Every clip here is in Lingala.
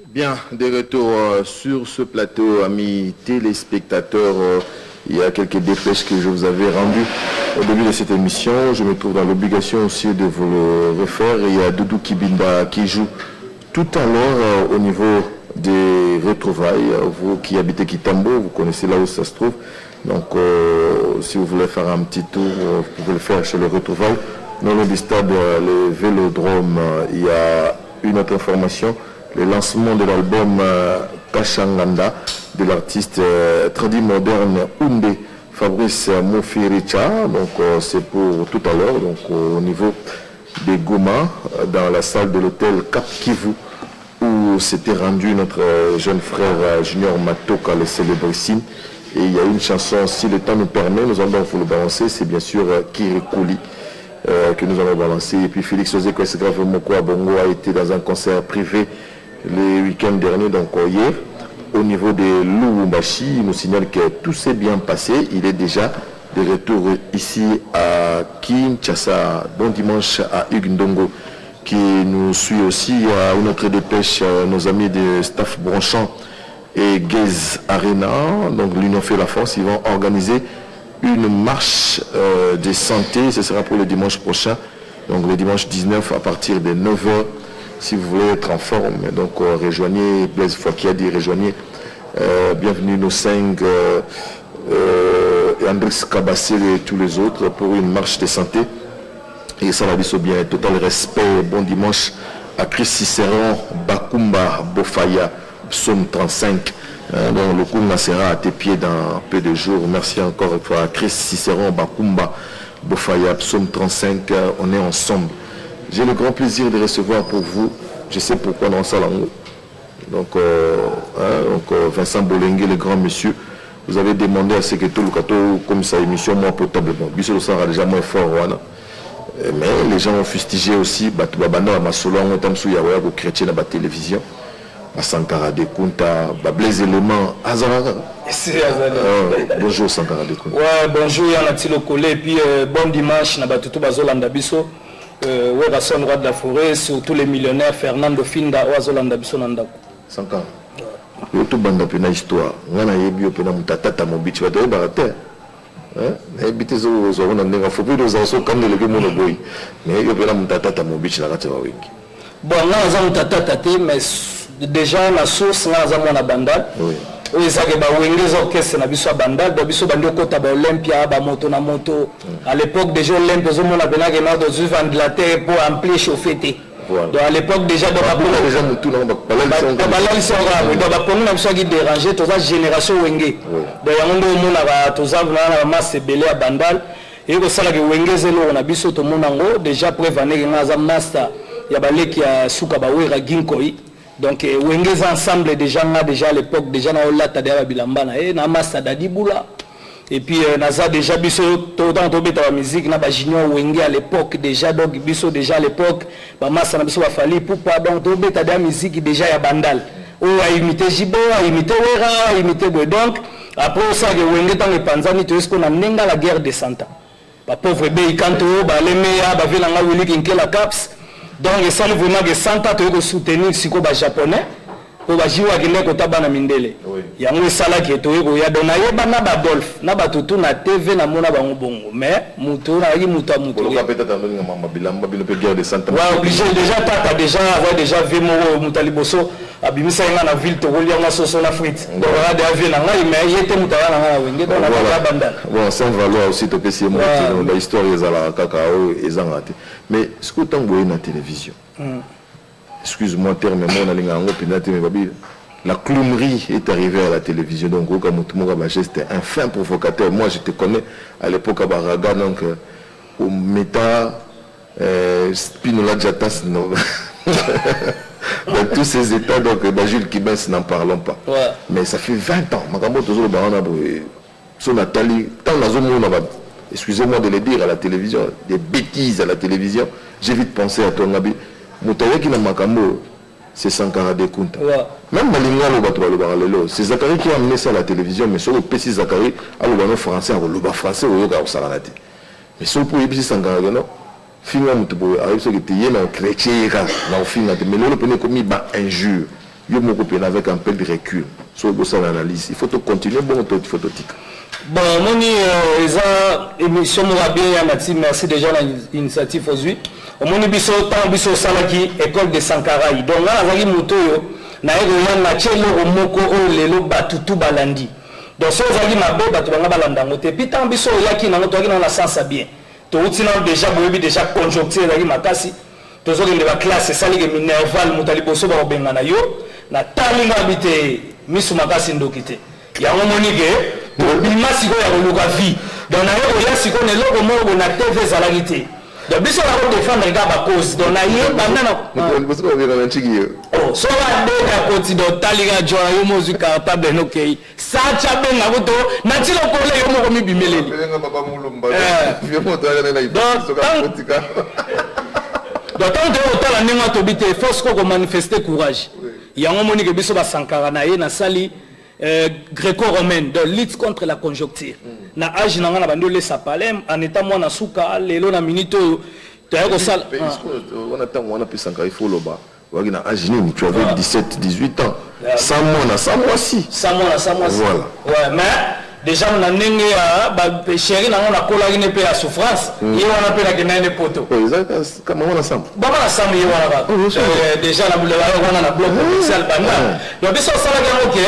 Bien, de retour sur ce plateau, amis téléspectateurs. Il y a quelques dépêches que je vous avais rendues au début de cette émission. Je me trouve dans l'obligation aussi de vous le refaire. Il y a Doudou Kibinda qui joue tout à l'heure au niveau des retrouvailles. Vous qui habitez Kitambo, vous connaissez là où ça se trouve. Donc, si vous voulez faire un petit tour, vous pouvez le faire chez le retrouvailles. Dans le stade, le Vélodrome, il y a une autre information. Le lancement de l'album Kachanganda de l'artiste tradi moderne Oundé Fabrice Mofiricha. Donc c'est pour tout à l'heure, donc au niveau des Goma, dans la salle de l'hôtel Cap Kivu, où s'était rendu notre jeune frère Junior Matoka, le célébrissime. Et il y a une chanson, si le temps nous permet, nous allons vous le balancer, c'est bien sûr Kirikuli que nous allons balancer. Et puis Félix Osé Kwesgrave Mokwa Bongo a été dans un concert privé le week-end dernier, donc hier, au niveau de Lubumbashi. Il nous signale que tout s'est bien passé. Il est déjà de retour ici à Kinshasa. Bon dimanche à Hugues Ndongo qui nous suit aussi. À une autre dépêche, nos amis de staff Branchant et Gaze Arena, donc l'Union fait la force, ils vont organiser une marche de santé. Ce sera pour le dimanche prochain, donc le dimanche 19 à partir de 9h. Si vous voulez être en forme, donc rejoignez Blaise Fouakiadi, rejoignez bienvenue nos 5 et Andrés Kabassé et tous les autres pour une marche de santé. Et ça va bien bien. Total respect, bon dimanche à Chris Cicéron, Bakumba, Bofaya, Psaume 35. Donc le coup sera à tes pieds dans peu de jours. Merci encore une fois à Chris Cicéron, Bakumba, Bofaya, Psaume 35. On est ensemble. J'ai le grand plaisir de recevoir pour vous, je sais pourquoi dans ça là. Donc Vincent Bolengue, le grand monsieur, vous avez demandé à ce que tout le cateau, comme sa émission moins potable, bon, Bissot sera déjà moins fort, mais les gens ont fustigé aussi, Batubabana, Masolo, Motamsou, Yawaya, au chrétien à la télévision, à Sankara de Kunta, Blaise Élément, Azara. Bonjour Sankara de Kunta. Ouais, bonjour Yann Atilo Kolé, et puis bon dimanche, Nabatutu Bazolanda Bisso. Son roi de la forêt, surtout les millionnaires Fernando Finda, Oazolanda Bissonanda. 5 ans. Il y a tout bande de histoire. On a eu bio pena mutata mobichi va doit barater. Hein? Habiter zo on a n'enga faut plus de zo comme le mono boy. Mais il y a pena mutata mobichi la rata wa wingi. Bon, là on a mutata tati mais déjà la source là on a bandal. Oui. Oui, ça que Wengez orchestre na biso bandal, da biso bandi kota ba Olympia, ba moto na moto. À l'époque déjà Olympia zo mona bena que na do zu ventilateur pour ampli chauffer. Donc à l'époque déjà dans la déjà tout non ba balal sont là, donc ba pongo na biso qui déranger toute la génération Wengez. Donc yango mona ba toza na masse belé à bandal et ko sala que Wengez zelo na biso to mona ngo déjà prévenir na za master ya baleki ya suka ba wera ginkoi. Donc Wengez ensemble déjà à l'époque déjà na olata de bilamba na na massa dadibula et puis naza déjà biso tout dans beta la musique na ba junior Wengez à l'époque déjà donc biso déjà à l'époque ba massa na biso ba fali pour pas donc to beta de musique déjà ya bandal ou a imité Jibo a imité Wera a imité donc après ça que Wengez dans les Panzani tout ce qu'on a nenga la guerre des 100 ans ba pauvre be kanto ba lemeya ba velanga wili kinkela caps. Donc ça nous vraiment que Santa te soutenir siko ba japonais pour ba jiwa kende ko tabana mindele yango sala ki to ko ya dona yeba na ba Dolph na ba tutu na TV na mona ba ngobongo mais mutu na yi mutu mutu ko ka peta tando nga mama bilamba bino pe guerre de Santa ouais obligé déjà tata déjà avoir déjà vu mo mutaliboso abimisa nga na ville to kolia nga soso na frite donc on a des avions na ngai mais yete mutala na nga wenge donc na ba banda bon sans valeur aussi to pesi mo la histoire ezala kakao ezangate mais ce que tango na télévision excuse-moi terme mon alinga ngo pinate me babi la clownerie est arrivée à la télévision donc au Kamutumoga Majesté un fin provocateur. Moi je te connais à l'époque à Baraga donc au méta Spinola Jatas non dans tous ces états donc Jules Kibens n'en parlons pas mais ça fait 20 ans Makambo toujours le baron son Nathalie tant la zone excusez-moi de le dire à la télévision des bêtises à la télévision j'ai vite pensé à ton habit Moutaye qui n'a Makambo c'est Sankara de Kunta même Malingalo c'est Zachary qui a amené ça à la télévision mais sur le PC Zachary à l'ouano français à l'ouba français au yoga au salanati mais sur le pour y Sankara non finga mutubo arrive ce qui était na chrétien na finga mais le premier commis ba injure yo moko pena avec un peu de recul sur l'analyse. Il faut continuer bon il faut tout. Bon, moni eza émission morabia Mati, merci déjà l'initiative aujourd'hui. Moni biso tant biso salaki école de Sankara. Donc là azaki moto yo na ero na chelo moko o lelo batutu balandi. Donc so azaki mabe batu banga balanda ngote. Puis tant biso yaki na ngoto yaki na sens bien. To utina déjà boyebi déjà conjoncture ezaki makasi. Tozo ke ba classe sali ke minerval mutali boso ba benga na yo na talinga habité misu makasi ndokite. Ya moni ke bimasi ko ya koluka vie donc na yo ya siko ne loko moko na TV zalagité donc biso la ko défendre ga ba cause donc na ye banana parce que on vient en chigi oh so va de ka koti do taliga jora yo mozu cartable no kei sa cha benga goto na tilo ko le yo moko mi bimeleli benga baba mulumba yo moto ya na ipo so ka kotika donc tant de otala nenga to bité force ko manifester courage yango moni ke biso ba Sankara na ye na sali gréco-romaine de lutte contre la conjoncture. Na âge nanga na bando le sapalem en étant moi na suka lelo na minito tayako sala. On attend on a pu Sankara il faut le bas. Wagi na âge ni tu avais 17 18 ans. 100 mois si. 100 mois voilà. Ouais mais déjà on a nenge ya ba chéri nanga na kola ine pe la souffrance. Il on appelle la genene poto. Exact comme on ensemble. Baba na sam yona ba. Déjà la bouleva on a bloc commercial banda. Donc biso sala ga OK.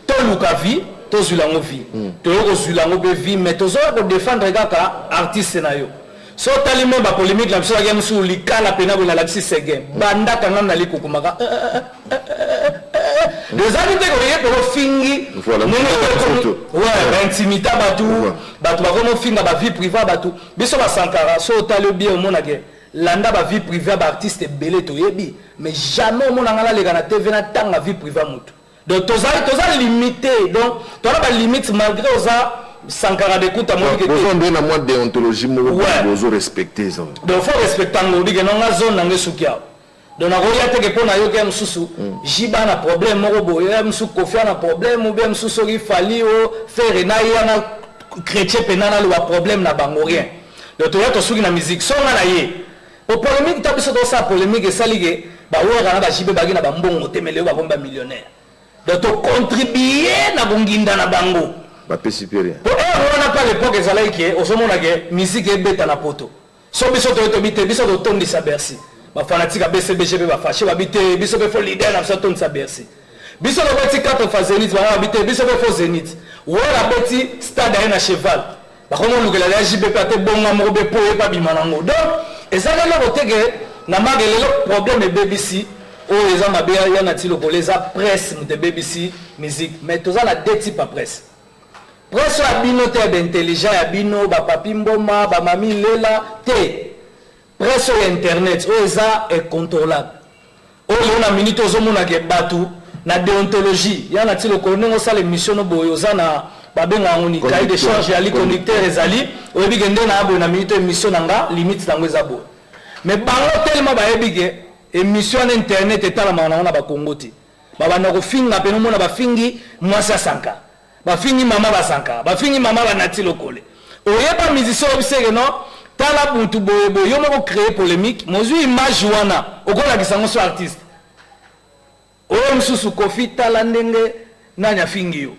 Toluka vie, tozulango vie. Toluka zulango be vie, mais tozoya ko défendre kaka artiste na yo. So talime ba polémique la biso ya musu likala pena bo na la sege. Banda kanga na likukumaka. Les invités ko yé ko fingi. Ouais, intimita batu, batu ba kono finga ba vie privée batu. Biso ba Sankara, so talo bien au monake. Landa ba vie privée ba artiste belé to yebi, mais jamais au monanga la lega na TV na tanga vie privée mutu. Donc, tu as limité. Donc, tu as une limite malgré ça. Sankara d'écoute à moi. Vous avez une moins déontologie, vous respectez. Donc, il faut respecter nos ligues. Nous avons zone dans le soukia. Donc, on a été que pour nous, il y a un sous. Jiba na problème, morobo. Il y a un sous Kofi na problème. Ou bien un sous Sori Fali ou faire na il y a un chrétien pénal ou un problème na bangorien. Donc, tu as tout sur la musique. Son na yé. Au polémique, tu as besoin de ça polémique et ça ligue. Bah ouais, on a ba jibe bagi na bambongo temele ou ba bomba millionnaire. Donc, tu contribues à Bonginda na bango. Bah, pas supérieur. On n'a pas l'époque des alaïs qui est, au moment où musique est bête à la poto. So, biso to bite, biso to tondi sa Bercy. Ma fanatique a BCBGB va fâcher, va bite, biso be fo leader na so tondi sa Bercy. Biso le petit 4 fa Zénith, va bite, biso be fo Zénith. Ou la petit stade à cheval. Ba komo lukela la JBP te bonga mo be po e pa bimanango. Donc, et ça là le côté que na magele le problème est BBC. Oh, les gens m'ont dit, il y a presse de BBC musique, mais tous la deux types de presse. Presse à binote d'intelligent, à bino, papi mboma, mami lela, té. Presse internet, oh, ça est contrôlable. Oh, il y a une minute aux hommes qui battu, na déontologie. Il y a un type de on sait les missions de boyosa na babenga ngoni, cahier d'échange, ali conducteur et ali, ou bien gende na abo na minute émission nanga limite dans les abo. Mais bango tellement ba ebige. Émission internet est à la main na ba Congo ti. Ba na ko finga pe no mona ba fingi mwasa sanka. Ba fingi mama ba sanka. Ba fingi mama ba nati lokole. Oye ba musicien obiseke no tala buntu boyebo yo mo créer polémique. Mozu image wana okola kisango so artiste. Oye msusu Kofi tala ndenge nanya fingi yo.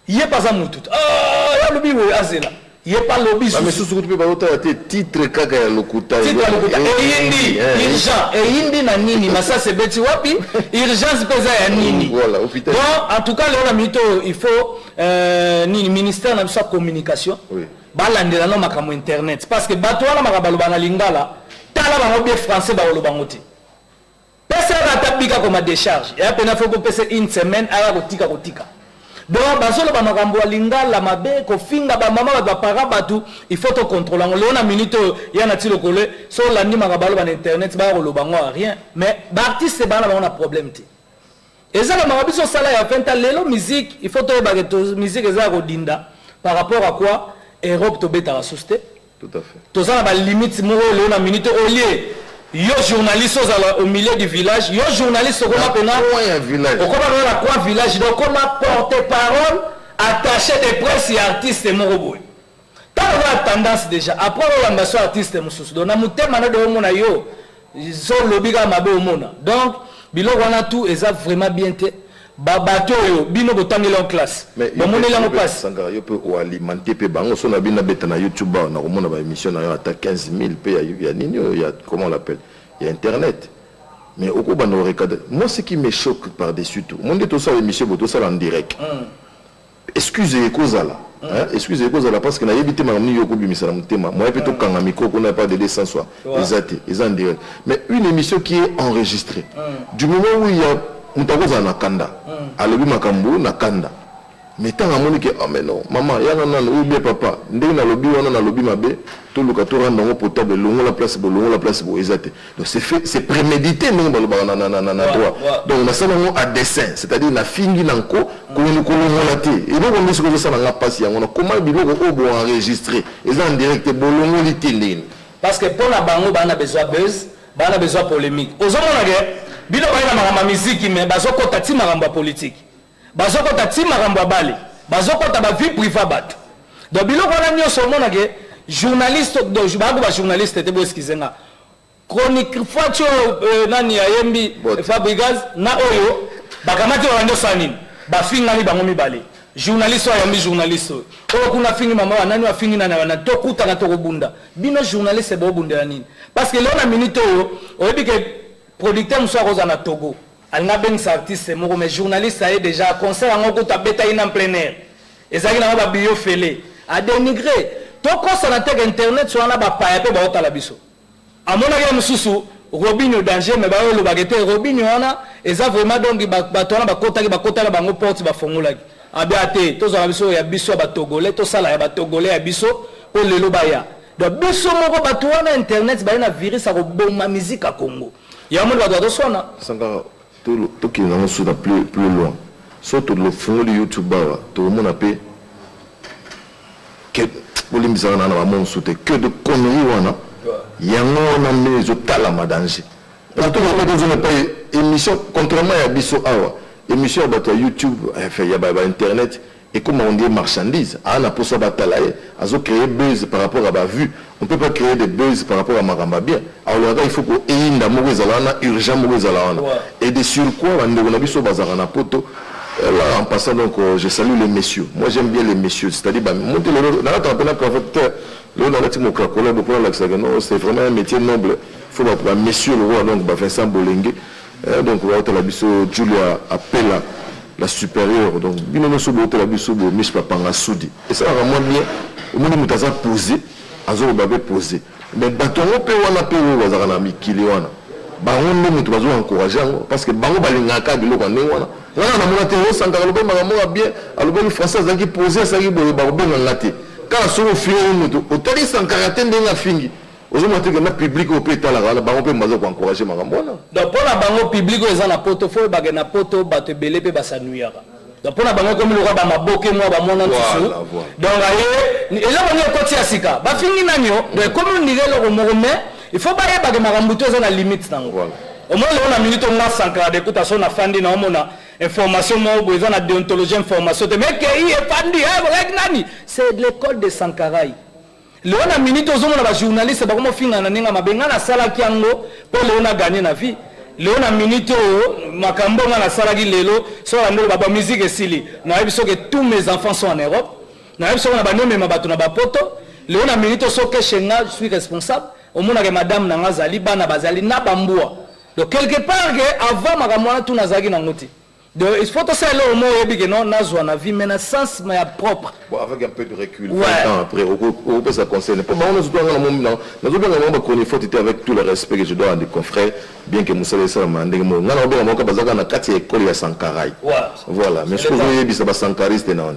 Yé pas za mutu. Ah ya lubi wo azela. Il n'y a pas le lobby. Mais si vous avez titre kaka ya lokuta. Titre lokuta. Et indi, urgent. Et indi na nini. Mais ça c'est bête wapi. Urgence pesa ya nini. Voilà, hôpital. Bon, en tout cas, là, il faut ni ministère de la communication. Oui. Balandela no makamo internet. Parce que bato wana makabalo bana lingala. Tala bango bien français ba olobangote. Pesa ya tapika comme décharge. Et après na faut pesa une semaine ala kotika kotika. Donc, basolo ba makambo lingala mabe ko finga ba mama ba para batu il faut te contrôler. On a minute ya na tilo kole so landi makabalo ba internet ba ko lobango rien. Mais ba artiste ba na on a problème ti. Et ça la marabiso sala ya fenta lelo musique, il faut te ba que musique eza ko dinda par rapport à quoi Europe to beta la société. Tout à fait. Tout ça ba limite mo le na minute au lieu yo journaliste au milieu du village, yo journaliste au village. Au quoi village, donc on a porte-parole attaché de presse et artiste moroboy. Tant on a tendance déjà après on a artiste mususu. Donc na mutema na de mona yo so lobiga mabe omona. Donc biloko wana tout eza vraiment bien te bato bino botangela en classe bamonela en place sangara yo peut alimenter pe bango so na bina beta na YouTube na komona ba émission na yo ata 15000 pe ya nini ya comment on l'appelle il y a internet mais au coup bano recadre moi ce qui me choque par dessus tout monde tout ça émission boto ça en direct excusez kozala excusez kozala parce que na yebité ma mni yoko bimisala mutema moi peut to kanga micro qu'on n'a pas de décence soit ils en direct mais une émission qui est enregistrée du moment où il y a mutakoza na kanda alobi makambo na kanda mais tant amoni que ah mais non maman yana na ou bien papa ndenge na lobi wana na lobi mabe to luka to rendre ngo potable longo la place bo ezate donc c'est fait c'est prémédité ndenge baloba na droit donc na sala ngo à dessin c'est-à-dire na fingi nanko ko ni ko longola te et donc on dit ce que ça na passe yango comment biloko obo enregistrer et en direct bolongo litindini parce que pour la bango bana besoin buzz bana besoin polémique ozomona ke bino baina makambo musique mais bazokota ti makambo politique bazokota ti makambo bale bazokota ba vie privée bato donc biloko wana nyonso omona ke journaliste donc ba journaliste te bo excusenga chronique facho nani ayembi Fabregas na oyo bakamati wando sanini bafinga ni bango mibale journaliste ayambi journaliste oyo kuna fingi mama nani wafingi na to kuta na to kobunda bino journaliste bo bunda nini parce que lona minute oyo oyebi ke producteur mso akoza na Togo alina bengisa artiste moko mais journaliste aye déjà concert ngo kuta beta ina en plein air ezaki na ba bio fele a dénigrer to kosa na teke internet so na ba paya pe ba otala biso amona ya mususu Robinho danger mais ba lo bagete Robinho wana eza vraiment donc ba to na ba kota bango porte ba fongola abiate to zo biso ya biso ba togolais to sala ya ba togolais ya biso po lelo baya donc biso moko ba to na internet ba na virus a roboma musique à Congo ya mo ba do sona sanga to qui na so da plus loin surtout le fond de YouTube tout le monde a payé que polimisana na ba mon soute que de conneries wana yango na mezo tala madange parce que on pas pas émission contrairement à biso awa émission bato YouTube fait ya ba internet et comment on dit marchandise ana pour ça batalaye azo créer buzz par rapport à ba vue on peut pas créer des buzz par rapport à maramba bien alors là il faut que inda mozo zalana urgent mozo zalana et de sur quoi on a biso bazara na poto là en passant donc je salue les messieurs moi j'aime bien les messieurs c'est-à-dire bah monter le là tu appelles professeur le dans la team au Krakola pour la c'est vraiment un métier noble il faut bah messieurs le roi donc bah Vincent Bolengue donc on va la biso Julia appelle la supérieure donc bino no so bote la biso bo Miss Papanga Soudi et ça vraiment bien au monde mutaza poser azo ba poser mais batongo pe wana pe wazaka na mikili wana bango mutu bazo encourager parce que bango balingaka biloko ndenge wana wana na mona te osanga lobe makambo bien alobe français zaki poser ça ki boye ba benga ngate kala solo fiyo mutu otali sankarate ndenga fingi ozomote que na public au pétala la bango pe mazo ko encourager makambo wana donc pour la bango public eza na poto fo ba na poto bato belé pe basanuyaka donc pour la bango comme le ba maboke moi ba mona ntusu donc aye eza bango koti asika ba fingi nanyo donc comme on dirait le romome il faut pas yeba que makambo to eza na limite nango au moins on a minute on a 100 d'écoutation na fandi na omona information mo bo eza na déontologie information te mais que il est fandi avec nani c'est de l'école de Sankaraï Léona minute aux hommes la journaliste ba comme finga na ninga mabenga na sala kiango pour Léona gagner na vie Léona minute makambo na sala ki lelo so la ndo ba musique esili na biso que tous mes enfants sont en Europe na biso na ba nome mabato na ba poto Léona minute so que chenga je suis responsable au monde que madame na ngazali bana bazali na bambua donc quelque part que avant makambo na tout nazaki na ngoti donc il faut que ça le mot et que non nazwa na vie mais na sens mais propre bon avec un peu de recul 20 ans après on peut ça concerne pas on doit dans le moment nous doit connaître faut avec tout le respect que je dois à des confrères bien que Moussa ça mandé mo ngana obenga mo ka bazaka na kati école ya Sankarai voilà mais ce que vous yebisa ba sankariste na on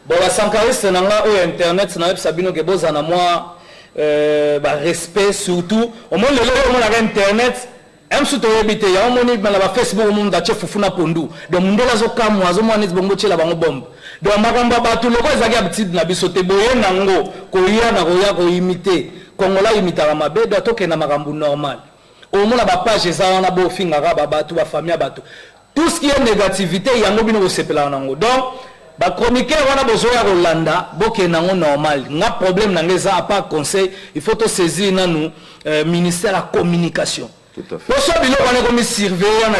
bon ba sankariste na nga au internet na sabino ke boza na moi ba respect surtout au moins le na internet même si tu habites, il y a un moni dans la Facebook, on a chef fufuna pondu. Donc on doit zoka moi, on a bongo chela bango bombe. Donc magamba batu loko ezaki habitude na biso te boye nango, koya na koya ko imiter. Kongola imita mabe doit toke na makambu normal. Au moins la page eza wana bo finga ba batu ba famille batu. Tout ce qui est négativité, il y a ngobino ko sepela nango. Donc ba chroniqueur wana bozoya Rolanda, boke nango normal. Nga problème nangeza à part conseil, il faut to saisir nanu ministère de la communication. Tout à fait. Pour ça, il y a comme surveillant,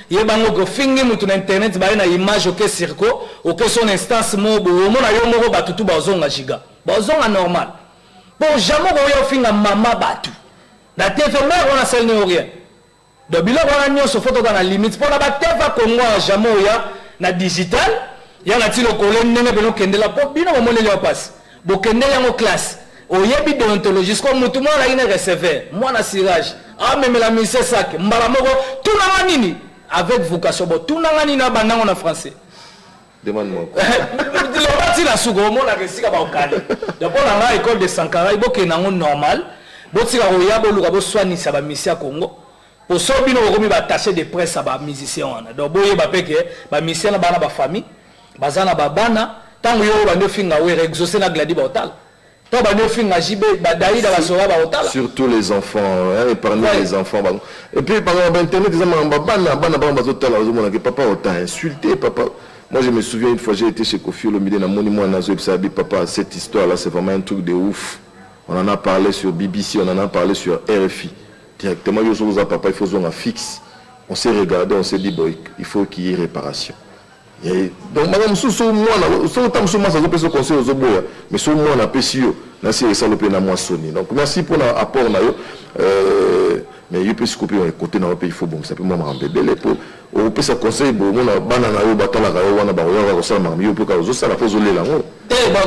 il y a un finger sur internet, il y a une image au circo, au son instance, il y a tout bazonga giga. Bazonga normal. Bon, jamais il y a un finger maman batu. La TV mère on a celle de rien. Donc il y a une photo dans la limite. Pour la TV Congo, jamais il y a na digital, il y a le collègue nene beno kende la pop, bino mo le passe. Bo kende ya en classe. Au yebi déontologiste comme tout le monde a une receveur. Moi na sirage. Ah mais la mise sac. Mbala moko tout na nini avec vocation. Bon tout na nini na banda en français. Demande-moi. Le bâti la sougo mo la resika ba okali. Donc on a école de Sankara, ibo ke nango normal. Bo tika ko yabo luka bo soigner sa ba mission Congo. Pour ça bino ko mi ba attaché de presse ba musicien wana. Donc boye ba peke ba musicien na bana ba famille, bazana ba bana, tango yo ba ndofinga we exaucer na gladi ba hotel. Surtout les enfants, hein, et parmi les enfants. Et puis par exemple, Internet, papa autant insulté, papa. Moi je me souviens une fois, j'ai été chez Kofi Olomide, papa, cette histoire-là, c'est vraiment un truc de ouf. On en a parlé sur BBC, on en a parlé sur RFI. Directement, papa, il faut un fixe. On s'est regardé, on s'est dit, bon, il faut qu'il y ait réparation. Donc madame mais sur moi na pesio na c'est ça le plein à moi sonner. Donc merci pour l'apport na yo mais il peut se couper côté na pays il faut bon ça peut moi bébé pour on peut ça conseil bon na bana na yo batala ga yo wana ba yo ça ma yo pour ka zo ça la faut zoler là bon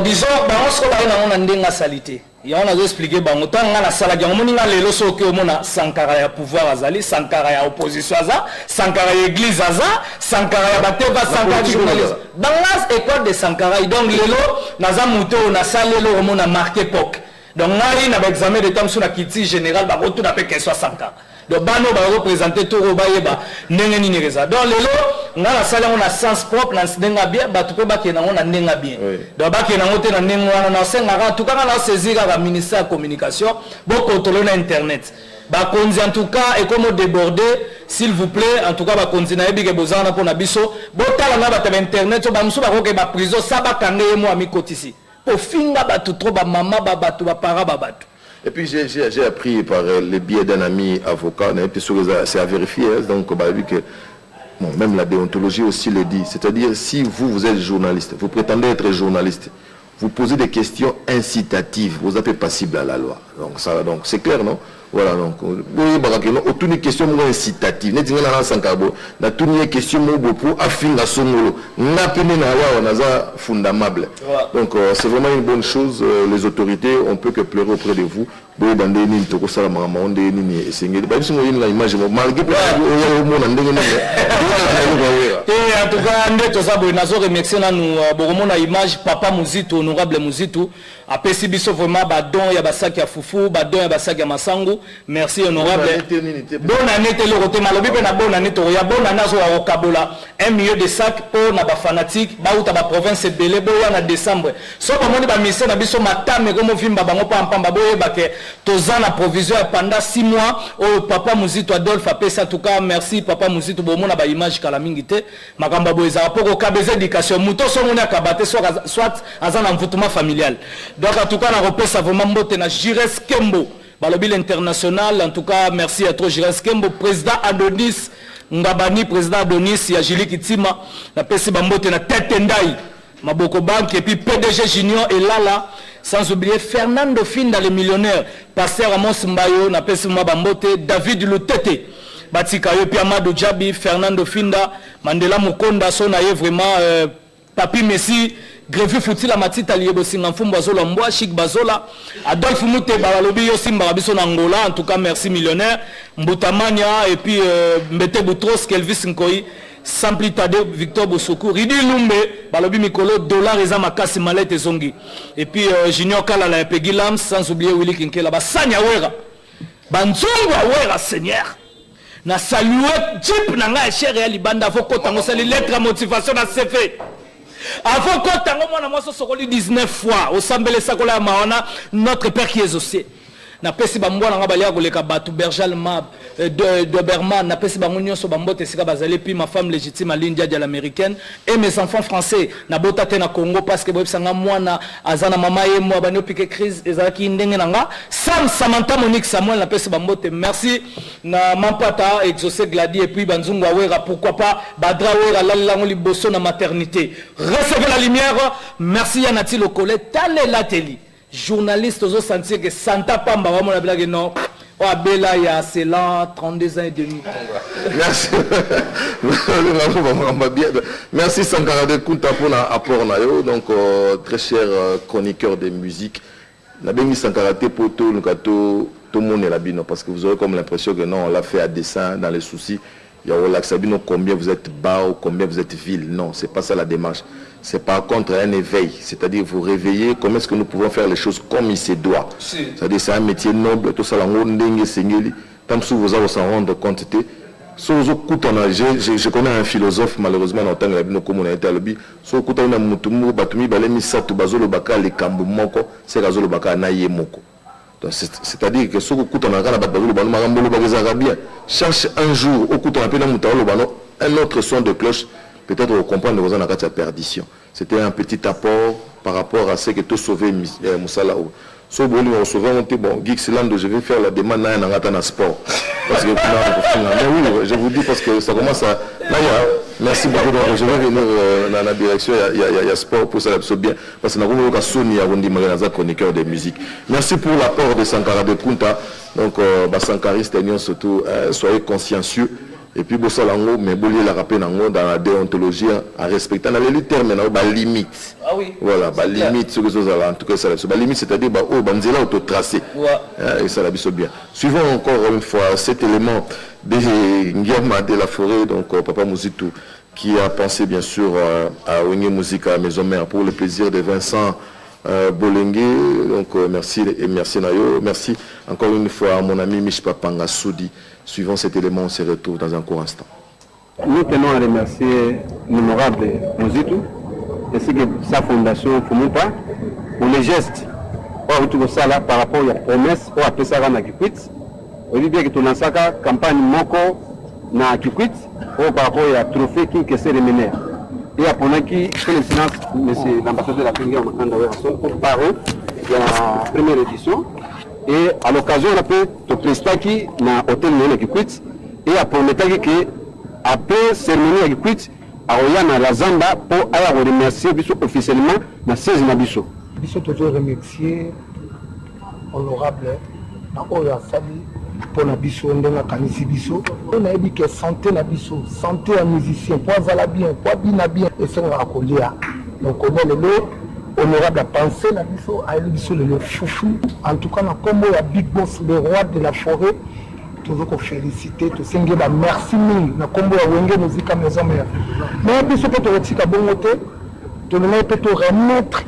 disons ba on se ba na ndenga salité ya on a expliqué ba ngotanga na sala ga moni nga lelo so ke mona Sankara ya pouvoir azali Sankara ya opposition aza Sankara ya église aza Sankara ya bateva Sankara journaliste dans l'école de Sankara donc lelo naza muto na salelo mona marqué époque donc ngai na examen de temps sur la kiti général ba retour d'après qu'elle soit Sankara donc bano ba représenter tout robayeba ndenge nini reza donc lelo nga la sala on a sens propre na ndenga bien ba tupe ba kena on a ndenga bien donc ba kena ngote na ndenga wana na senga tout cas na saisir la ministère de communication bon contrôler na internet ba konzi en tout cas et comme déborder s'il vous plaît en tout cas ba konzi na yebi ke bozana pour na biso botala na ba ta internet ba musu ba ko ke ba prison ça ba kangé mo ami kotisi pour finga ba tout trop ba mama ba batu ba para ba batu. Et puis j'ai appris par le biais d'un ami avocat, c'est à vérifier, donc bah, vu que bon, même la déontologie aussi le dit, c'est-à-dire si vous êtes journaliste, vous prétendez être journaliste, vous posez des questions incitatives, vous êtes passible à la loi. Donc ça, donc c'est clair, non? Voilà, donc toutes les questions incitatives, donc c'est vraiment une bonne chose. Les autorités, on peut que pleurer auprès de vous. Et en tout cas, nous remercions nous image Papa Muzito, honorable Muzito. Après si biso vraiment badon ya basaki ya fufu, badon ya basaki ya masangu. Merci honorable. Bonne année te le côté malobi pe na bonne année to ya bonne année zo wa kabola. Un million de sacs pour na ba fanatique, ba uta ba province belé bo na décembre. So ba moni ba mission na biso matame comme vimba bango pa mpamba boye ba ke tozana provision pendant 6 mois au Papa Muzito Adolphe apesa en tout cas merci Papa Muzito bo mona ba image kala mingité makamba boye za poko kabeza éducation muto so mona kabate soit azana mvutuma familial. Donc en tout cas on repère ça vraiment mbote na Jires Kembo balobi international en tout cas merci à toi Jires Kembo président Adonis Ngabani président Adonis ya Jili Kitima na pesi bambote na tête ndai Maboko Bank et puis PDG Junior et là sans oublier Fernando Finda le millionnaire pasteur Amos Mbayo na pesi mabambote David Lutete Batika yo puis Amadou Djabi Fernando Finda Mandela Mukonda sona ye vraiment Papi Messi Greffi Futila Matita Liebo Singamfumbo Bazola Mboa Chic Bazola Adolphe Mouté Balalobi yo Simba Rabiso Angola en tout cas merci millionnaire Mbutamania et puis Mbete Boutros Kelvis Nkoi Sampli Tade Victor Bosoko Ridi Lumbe Balobi Mikolo Dollar Eza Makasi Malete Zongi et puis Junior Kalala Peggy Lams sans oublier Willy Kinkela Basanya Wera Banzongo Wera Seigneur na saluer Jeep Nanga Cher et Libanda Foko Tango Sali lettre motivation na CV avant que tango mwana mwso sokoli 19 fois au sambele sakola maona notre père qui est aussi na pesi bambwana nga balia koleka batu Berjal Mab de Berman na pesi bango nyonso bambote sika bazali puis ma femme légitime Aline Diadia l'américaine et mes enfants français na bota te na Congo parce que boyebisanga mwana azana mama ye moi bano piqué crise ezalaki ndenge nanga Sam Samantha Monique Samuel na pesi bambote merci na Mampata exaucé Gladi et puis Banzungu Awera pourquoi pas Badra Awera lalango liboso na maternité recevez la lumière merci Yanati Lokole Tale Lateli journaliste aux sentir que Santa Pamba va la blague non Abela ya Célan 32 ans et demi. Merci. Merci Sankara de Kunta pour l'apport nayo donc très cher chroniqueur de musique. Na bengi Sankara te pour tout le monde est là bino parce que vous aurez comme l'impression que non on l'a fait à dessein dans les soucis. Il y a relax bino combien vous êtes bas ou combien vous êtes vil. Non, c'est pas ça la démarche. C'est par contre un éveil, c'est-à-dire vous réveiller, comment est-ce que nous pouvons faire les choses comme il se doit. C'est-à-dire c'est un métier noble, tout ça, tant que vous allez s'en rendre compte. Je connais un philosophe, malheureusement, dans le temps où comme on a été à l'objet, c'est-à-dire que cherche un jour, un autre son de cloche. Peut-être vous comprenez que vous avez la perdition. C'était un petit apport par rapport à ce que tu sauvé Moussala. Si vous voulez sauver, bon, Geeksland, je vais faire la demande dans un sport. Parce que, mais oui, je vous dis parce que ça commence à. Merci beaucoup. Je vais venir dans la direction, il y a sport pour ça, c'est bien. Parce que nous avons Sony à chroniqueur de musique. Merci pour l'apport de Sankara de Kunta. Donc, Sankariste, surtout, soyez consciencieux. Et puis, vous savez, mais vous la rappelez dans la déontologie, à respecter les termes, la limite. Ah oui. Voilà, la limite, ce que vous avez en tout cas, la limite, c'est-à-dire, oh, banzela auto-tracé. Et ça l'a bien. Suivons encore une fois cet élément de Nguema de la forêt, donc Papa Mouzitou, qui a pensé bien sûr à Wenge Musique à Maison Mère pour le plaisir de Vincent Bolengue. Donc, merci et merci Nayo. Merci encore une fois à mon ami Mishpa Panga Soudi. Suivant cet élément, on se retrouve dans un court instant. Nous tenons à remercier l'honorable Mouzitou ainsi que sa fondation Fumupa pour les gestes par rapport à la promesse pour appeler ça à Kikwit. On dit bien que tu as une campagne Moko na Kikwit par rapport à trophée qui est remené. Et après qui fait l'excellence, monsieur l'ambassadeur de la Pinga pour parler de la première édition. Et à l'occasion, on a pu te prester dans l'hôtel de Kikwit et après on a que après cérémonie de Kikwit, on a la Zamba pour aller remercier officiellement dans 16 Nabiso. Biso toujours remercier honorable na Oya Sali pour la biso ndonga kanisi biso. On a dit que santé na biso, santé à musicien, pour ça bien, pour bien et ça va coller. Donc on est le honorable à penser la biso à biso le foufou. En tout cas, na combo ya Big Boss le roi de la forêt. Toujours qu'on féliciter, tout ça merci mille. Na combo ya Wenge Musique à Maison Mère. Mais biso pour te retirer bon côté, tu ne peux te remettre.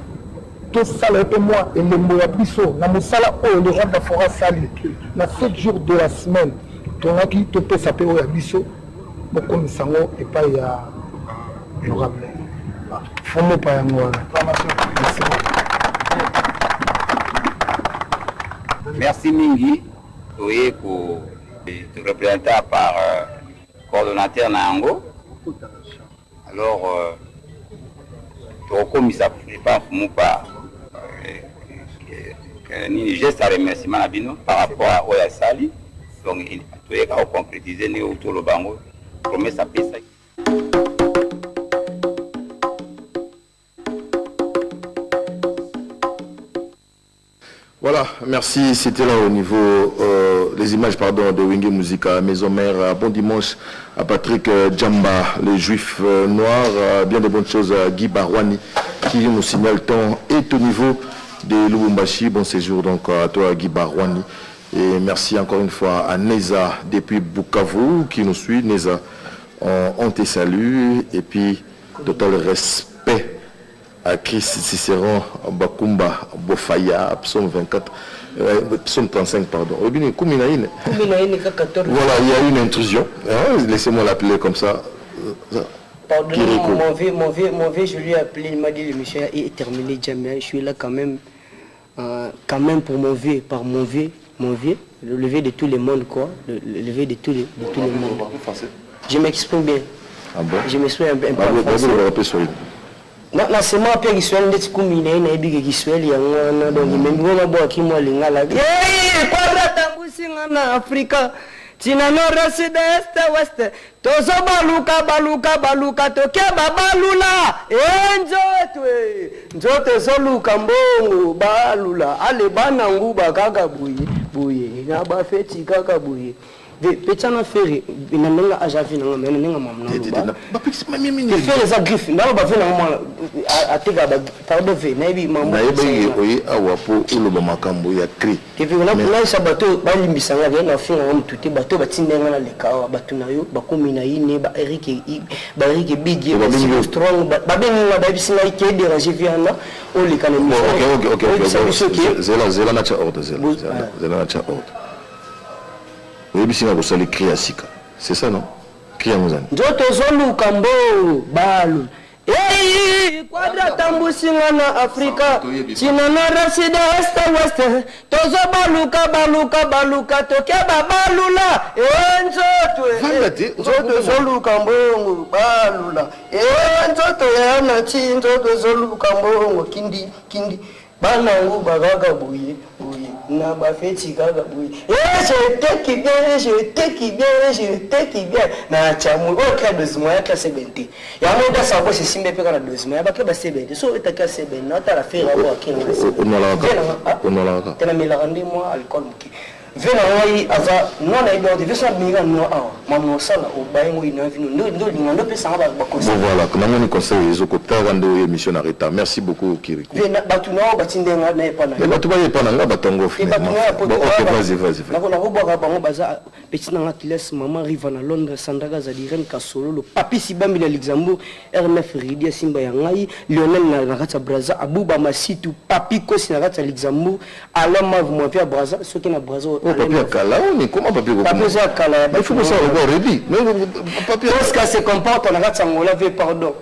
Tout ça là moi et le Moabiso, na musala o le roi de la forêt sali. Na 7 jours de la semaine, ton aki te peut saper au Yabiso, beaucoup de sango et pas ya honorable. Faut me pas moi. Merci Mingi, oui pour te représenter par coordonnateur Nango. Alors comme ça ne pas Fumupa ni geste à remerciement à Bino par rapport à Oya Sali. Donc il faut concrétiser nous autour le bango. Promesse à Pessa. Voilà, merci. C'était là au niveau les images pardon, de Wenge Musique à Maison Mère. Bon dimanche à Patrick Djamba, le juif noir. Bien de bonnes choses à Guy Barwani qui nous signale ton est au niveau de Lubumbashi. Bon séjour donc à toi Guy Barwani. Et merci encore une fois à Neza depuis Bukavu qui nous suit. Neza, on te salue. Et puis, total respect à Chris Cicéron, Bakumba, Bofaya, psaume 24, psaume 35, pardon. Voilà, il y a une intrusion. Laissez-moi l'appeler comme ça. Pardonnez-moi, mon vieux, je lui ai appelé, il m'a dit le monsieur est terminé jamais. Je suis là quand même pour mon vieux, par mon vieux. mon vieux, le lever de tous les mondes, quoi. Le lever de tous les mondes. Je m'exprime bien. Ah bon? Je m'exprime un peu en français. Non, c'est moi qui suis allé à l'école, qui suis allé à donc il m'a dit que moi lingala. Hey, quadra tambusinga na Afrika. Tina no rasi d'est west. Tozo baluka toke babalula. Njote soluka mbongo balula. Ale bana nguba kaka buye. Na ba feti kaka buye. Petana feri inanenga ajavi nanga menenga mamna luba feri za griffe ndalo ba fena mwa atega ba pardon ve naibi mambo na yebe oyi awapo uloba makambo ya cri kevi na sabato ba limbisanga ga na fera wa mtuti bato batindenga na lekawa bato na yo bakomi na ine ba Eric bigi strong ba benga ba bisinga ike déranger viana o likana ok zela na cha ordre zela na cha ordre. C'est ça, non? Cri à Mouzane. Njoto zolu kambo balu. Hey, quadra tambusinga na Afrika. China na rasida est west. Tozo baluka toke babalula. Njoto zolu kambo balula. Njoto yana chi njoto zolu kambo kindi. Bana nguba gaga buye. Na ba feti gaga buye. Je te bien. Na chamu o ka dozimo ya ka sebente. Ya mo da sabo se simbe pe kana dozimo ya ba ke ba sebente. So etaka sebente na ta la fera bo akina. Onolaka. Tena mila randi mo alcool muki. Vena wai ava non ai bodi vesa minga no awa. Mamno sala o bayengo ina vino ndo ngando pe sanga ba conseil. Voilà, comment on conseille les okota rando émission arrêta. Merci beaucoup Kirikou. Vena batuna batindenga na epana. Mais batu ba epana nga batongo fini. Vas-y. Nakona roboka bango baza petit nanga kiles maman riva na Londres sandaga za direne kasolo le papi sibambi na Luxembourg RMF Ridia Simba ya ngai Lionel na Ratsa Braza Abuba Masitu papi kosi na Ratsa Luxembourg alama mo pia Braza soki na Braza papier kala on est comment papier papier kala il faut que ça regarde ready mais papier parce que se comporte na Ratsa ngola ve pardon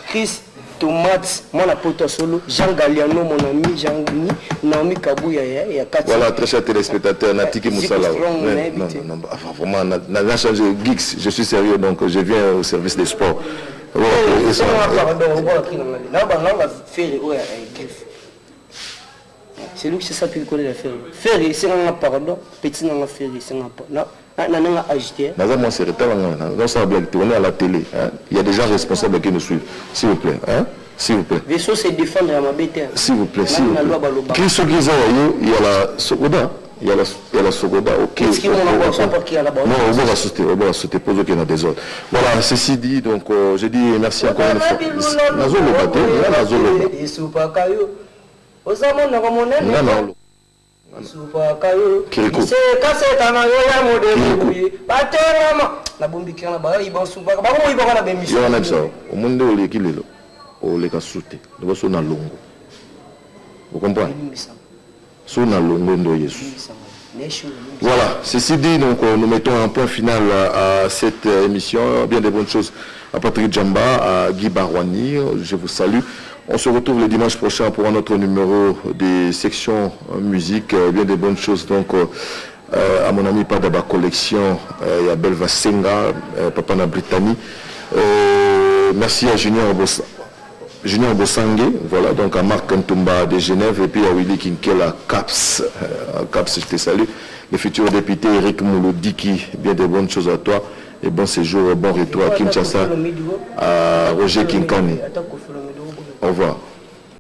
Chris Tomate, mon apôtre solo, Jean Galliano, mon ami, Jean Guni, Naomi Kabouya, ya Kati. Voilà, très chers téléspectateurs, Natiki Moussala. Non, vraiment, n'a changé geeks, je suis sérieux, donc je viens au service des sports. C'est lui qui s'appelle connaît la ferry. Ferry, c'est un pardon, petit n'a ferry, c'est un pardon. On est à la télé. Il y a des gens responsables qui nous suivent. S'il vous plaît. S'il vous plaît. Vaisseau c'est défendre à ma bête. S'il vous plaît. Il y a la Sogoda. Il y a la Sogoda. Ok. Est-ce qu'on a là-bas? Non, on va sauter. Pose qu'il y en a des autres. Voilà, ceci dit, donc je dis merci encore une fois. Kirikou. Vous comprenez? Voilà, ceci dit, donc nous mettons un point final à cette émission. Bien des bonnes choses à Patrick Djamba, à Guy Barouani. Je vous salue. On se retrouve le dimanche prochain pour un autre numéro des sections musique. Bien des bonnes choses donc à mon ami Padaba Collection, il y a Belva Senga, Papa na Brittany. Merci à Junior Bossangue, voilà, donc à Marc Ntumba de Genève, et puis à Willy Kinkela Caps. Caps, je te salue. Le futur député Eric Mouloudiki, bien des bonnes choses à toi. Et bon séjour, bon retour à Kinshasa, à Roger Kinkani. Au revoir.